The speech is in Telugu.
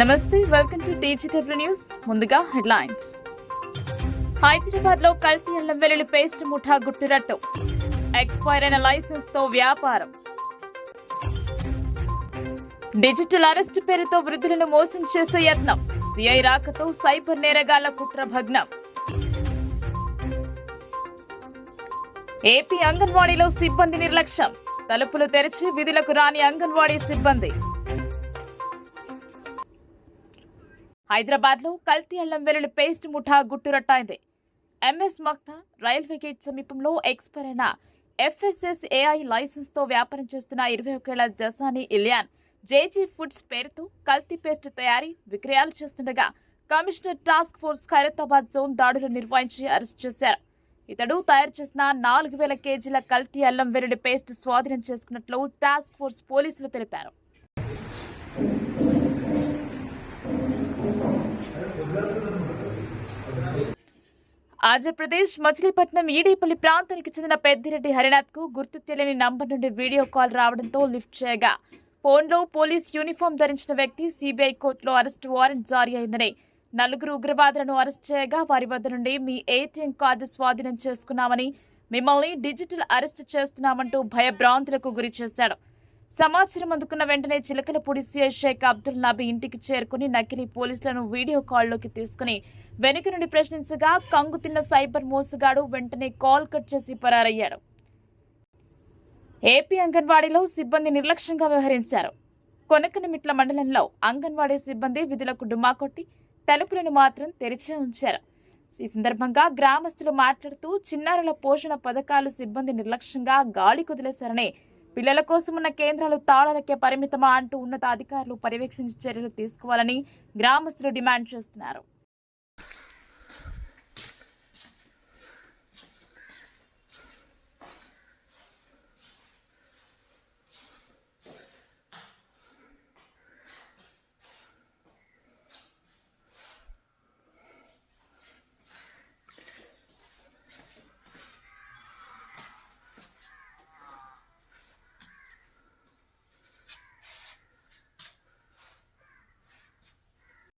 నమస్తే, వెల్కమ్ టు టీజీడబ్ల్యూ న్యూస్. ముందుగా హెడ్లైన్స్. హైదరాబాద్ లో కల్తీ అల్లం వెల్లుల్లి పేస్ట్ ముఠా గుట్టురట్టు. ఎక్స్పైర్ అయిన లైసెన్స్ తో వ్యాపారం. డిజిటల్ అరెస్ట్ పేరుతో వృద్ధులను మోసం చేసే యత్నం. సిఐ రాకతో సైబర్ నేరగాళ్ల కుట్ర భగ్నం. ఏపీ అంగన్వాడీలో సిబ్బంది నిర్లక్ష్యం. తలుపులు తెరిచి విధులకు రాని అంగన్వాడీ సిబ్బంది. హైదరాబాద్ లో కల్తీ అల్లం వెల్లుల్లి పేస్ట్ ముఠా గుట్టురట్టయింది. ఎంఎస్ మక్తా రైల్వే గేట్ సమీపంలో ఎక్స్పైర్ అయిన FSSAI లైసెన్స్ తో వ్యాపారం చేస్తున్న 21 ఏళ్ల జసాని ఇలియాన్ జేజీ ఫుడ్స్ పేరుతో కల్తీ పేస్ట్ తయారీ విక్రయాలు చేస్తుండగా commissioner task force Khairatabad zone దాడులు నిర్వహించి అరెస్ట్ చేశారు. ఇతడు తయారు చేసిన 4000 కేజీల కల్తీ అల్లం వెల్లుల్లి పేస్ట్ స్వాధీనం చేసుకున్నట్లు టాస్క్ ఫోర్స్ పోలీసులు తెలిపారు. ఆంధ్రప్రదేశ్ మచిలీపట్నం ఈడేపల్లి ప్రాంతానికి చెందిన పెద్దిరెడ్డి హరినాథ్ కు గుర్తు తెలియని నంబర్ నుండి వీడియో కాల్ రావడంతో లిఫ్ట్ చేయగా ఫోన్లో పోలీస్ యూనిఫామ్ ధరించిన వ్యక్తి సిబిఐ కోర్టులో అరెస్ట్ వారెంట్ జారీ అయిందని, 4 ఉగ్రవాదులను అరెస్ట్ చేయగా వారి వద్ద నుండి మీ ATM కార్డు స్వాధీనం చేసుకున్నామని, మిమ్మల్ని డిజిటల్ అరెస్ట్ చేస్తున్నామంటూ భయభ్రాంతులకు గురి చేశాడు. సమాచారం అందుకున్న వెంటనే చిలకలపూడి సిఐ షేక్ అబ్దుల్ నబీ ఇంటికి చేరుకుని నకిలీ పోలీసులను వీడియో కాల్లోకి తీసుకుని వెనుక నుండి ప్రశ్నించగా కంగుతిన్న సైబర్ మోసగాడు వెంటనే కాల్ కట్ చేసి పరారయ్యాడు. ఏపీ అంగన్వాడీలో సిబ్బంది నిర్లక్ష్యంగా వ్యవహరించారు. కొనకనమిట్ల మండలంలో అంగన్వాడీ సిబ్బంది విధులకు డుమ్మా కొట్టి తలుపులను మాత్రం తెరిచే ఉంచారు. ఈ సందర్భంగా గ్రామస్తులు మాట్లాడుతూ చిన్నారుల పోషణ పథకాలు సిబ్బంది నిర్లక్ష్యంగా గాలి కుదిలేశారని, పిల్లల కోసం ఉన్న కేంద్రాలు తాళాలకే పరిమితమా అంటూ ఉన్నతాధికారులు పర్యవేక్షించి చర్యలు తీసుకోవాలని గ్రామస్తులు డిమాండ్ చేస్తున్నారు.